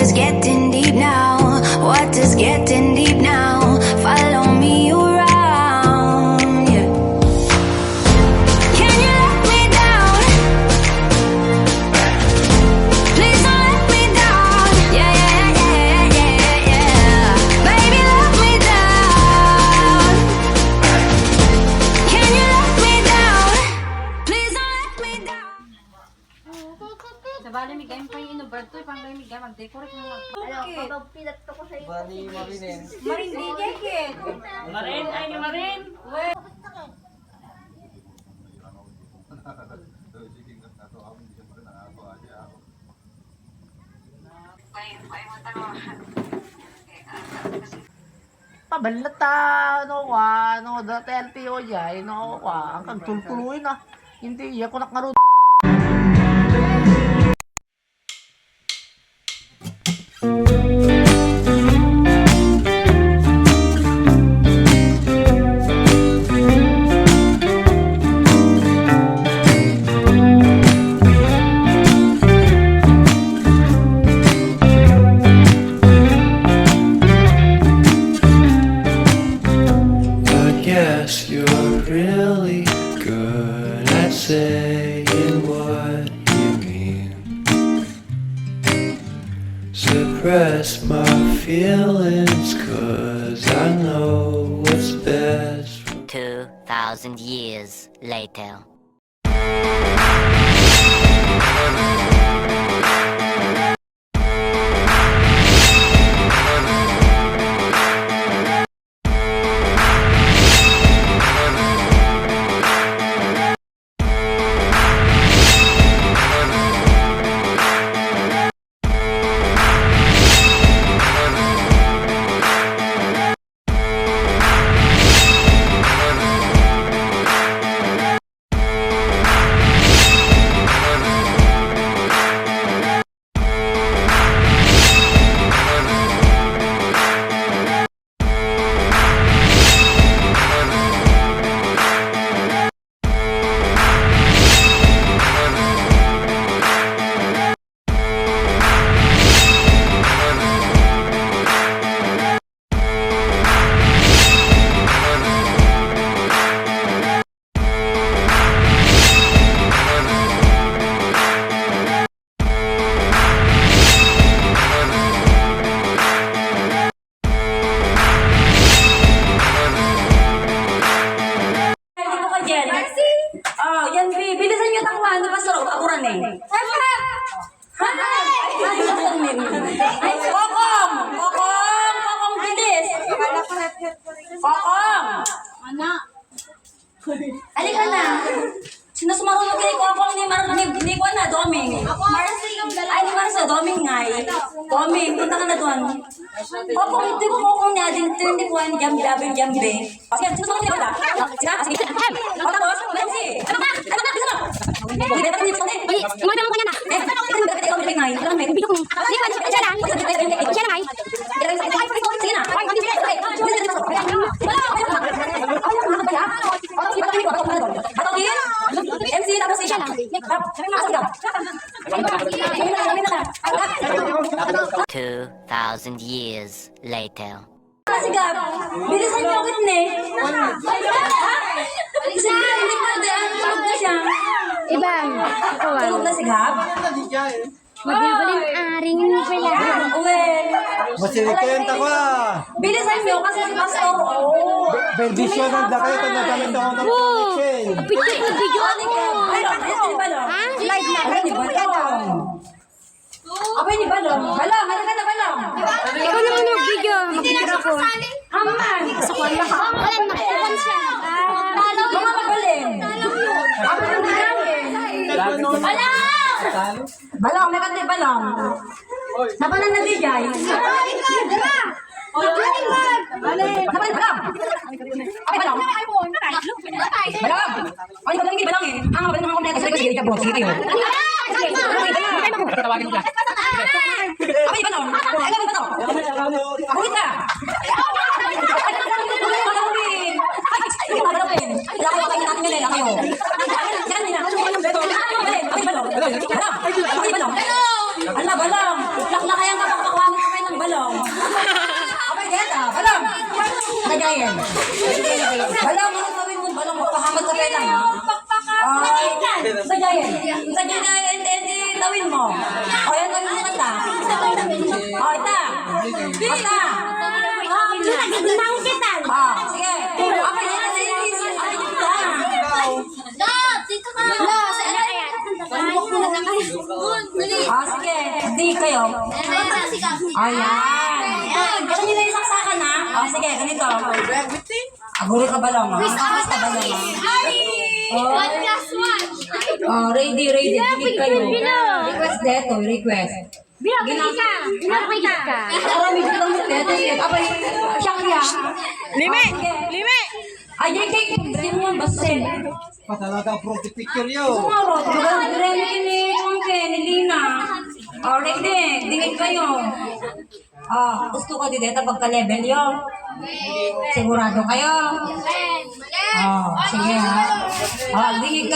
is getting deep now? What is getting deep now? Follow me around, yeah. Can you let me down? Please don't let me down. Yeah, yeah, yeah, yeah, yeah. Baby, let me down. Can you let me down? Please don't let me down. Sabali mi game pa yung Roberto, pang mi game mag-decorate na lang. Ano, pagpilat ko sa iyo. Bali, Marinen. Marin DJ kid. Marin, ay ni Marin. Pabalata, dati LTO dyan, ang kagtultuloy na. Hindi, ako nakarod. Yes, you're really good at saying what you mean. Suppress my feelings, 'cause I know what's best. 2,000 years later. Yan, bilisan nyo takwa. Ano ba sa akuran eh? Kokong, bilis. Kokong. Anak. Halika na. Sino sumarunod kay Kokong ni ko na, Doming. Marcy yung dalawa. Ay, ni Marcia, Doming nga eh. Doming, punta ka na doon. Kokong, hindi ko Kokong niya. Hindi ko ni Jambe. Sige, sino sumarunod kay Kokong? Sige. O tapos, Marcy. Ano ba? Bisa mo? Hindi, beta ko niya. Umada mo kanya na. MC tapos siya lang. 2,000 years later. Kasi Gab, bilisan niyo ako din eh. Sige, hindi ko na tulog na siya. Ibang. Tulog na si Gab. Magbibaling aring mo pala. Uwe. Masilikwenta ko Bilisan niyo kasi si Pastor. Bendisyon ang daki ito na damit ako ng connection. Picture ko video ako. Ay, ni Balong. Live na. Ay, ni Balong. Abay ni Balong. Balong, halika na Balong. Ikaw naman mag-video. Mag-video ako. Haman. Wala na. Kuwan siya. Mga magaling. Ako na namin. Balong! Balong, nakante Balong. Napanan na di guys. Napanan Balong. Okay, Balong. Balong! Ay, Balong, hindi Balong eh. Ang Balong mga kompleto sa likod. Sige, bro. Sige kayo. Tawagin mo ka. Okay, Balong. Ay, gawin ba to? Ulit na. Balong. Balong. Balong. Balong. Gayahin. Balang, ano gawin mo? Balang, magpahamad ka pa lang, ha? Ay, gayahin. Gayahin, hindi, tawin mo. O, yan, gawin mo kanta. O, ita. Basta. Sige. Apa yan? Sige. Di kayo. Ayan. Gusto nyo na yung saksakan, ha? Sige, ganito. Aguro ka ba lang, ha? Basta ba lang, ha? Ready. Dinig kayo. Request deto, request. Pinapakita ka. Marami dito ng deto. Abay, Shakya. Lime! Ay, kay sino yan? Basen. Patalaga pro di picture yo. Sumaro, dire ni Chongke, ni Lina. Ready, dingin kayo. Gusto ko dito pagka-level yo. Sigurado kayo? Sige ha. Dingin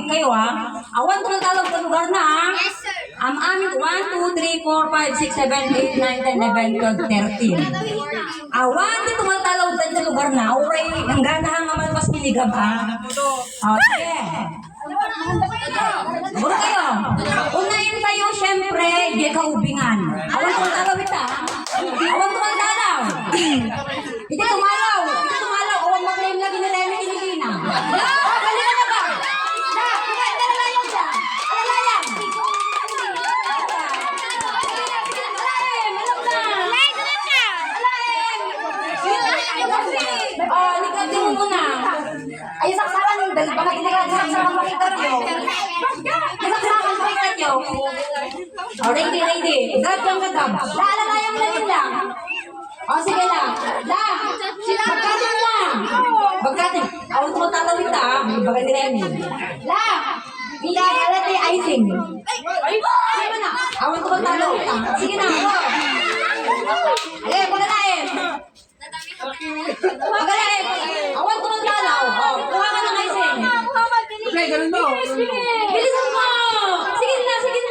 kayo ha. Awan ko ng talong sa lugar na ha. Am amin 1, 2, 3, 4, 5, 6, 7, 8, 9, 10, 11, 12, 13. Awan dito mga talaw sa lugar na. Okay, ang ganahan nga malpas niligab ha. Sige. Buro kayo. Unahin kayo, syempre, di kaubingan. Awan ko ng talaw ita. Awan ko ng talaw. Hindi tumalaw. Awan mag-claim lagi na lemon kinilina. Balik na ba? Ligatin mo na. Ay, saksakan. Dahil baka saksakan makita nyo. Saksakan makita nyo. Ready. Gab lang ka gab. Laalayang lang. Sige lang. Bagkatin lang. Bagkatin. Awal ko talawin ta. Baga ni Remy. Hindi alati icing. Ay, mo na. Awal ko talawin ta. Sige na. Alay, pagalain. Pagalain. Awal ko talaw. Kuha ka ng icing. Okay, ganun mo. Bilisan mo. Sige na. Sige.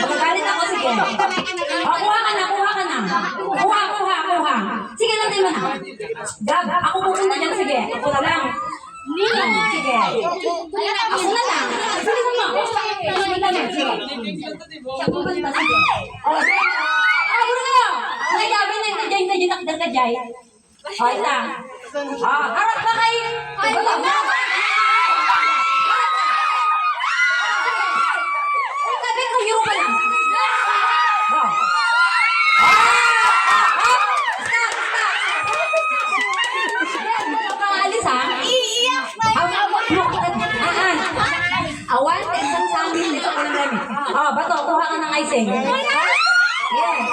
Magagalit ako, sige. Kuha ka na. Kuha. Sige lang din mo na. Gab, ako pupunta dyan, sige. Ako na lang. Sige. Ako na lang. Sige mo. Sige. Pupunta, sige. Sige. Guro kayo. Nayabi na yung dyan, nakdal ka dyan. Ita. Harap ka kay. Sabi ko, hero ka lang. Pang-alis ha? Awan, isang samin dito ko ng gamit. Bato, kuha ka ng icing. Yes.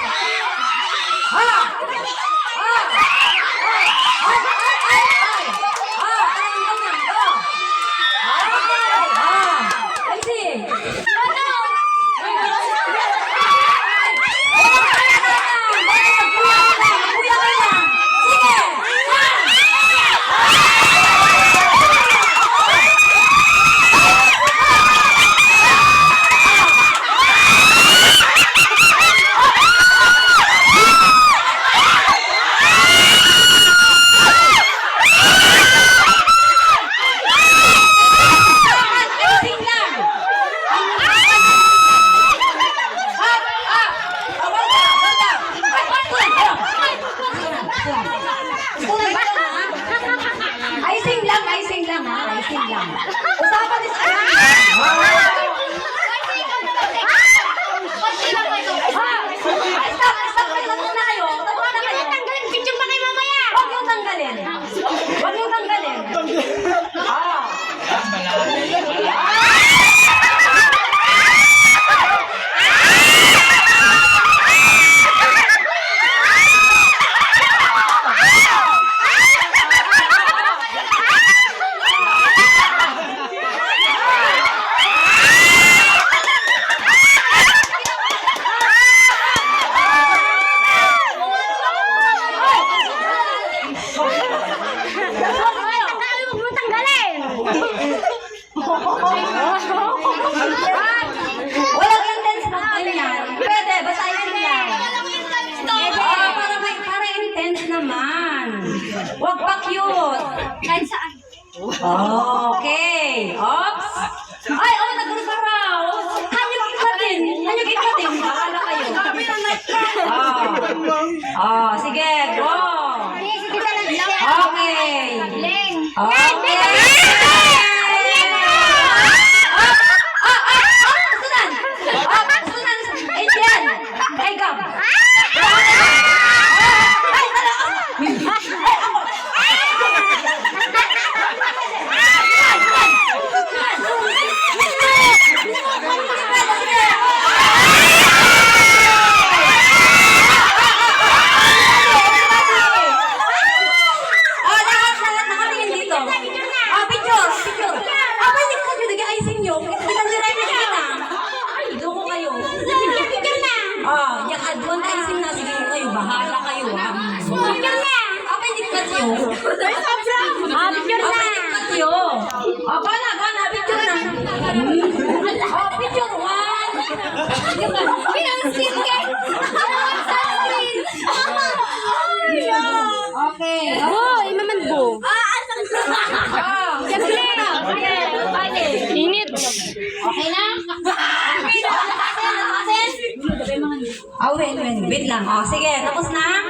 Icing lang ha. Usapan is Huwag yung tanggalin. Okay. Oops. Ay, oh, nagkaroon ka raw. Hanyugin ka din. Hanyugin ka din. Bahala kayo. Sige, go. Okay. Okay. Sunan. Indian. Ay, gam. Bahala kayo, ha? Picture na! Apa yung dikkat nyo? Picture na! Dikkat nyo! Bala, picture na! Picture one! Pinang-screen ka! Okay. Oh, imaman po. Siyempre! Okay. Init. Okay na? Wait lang. Sige, tapos na?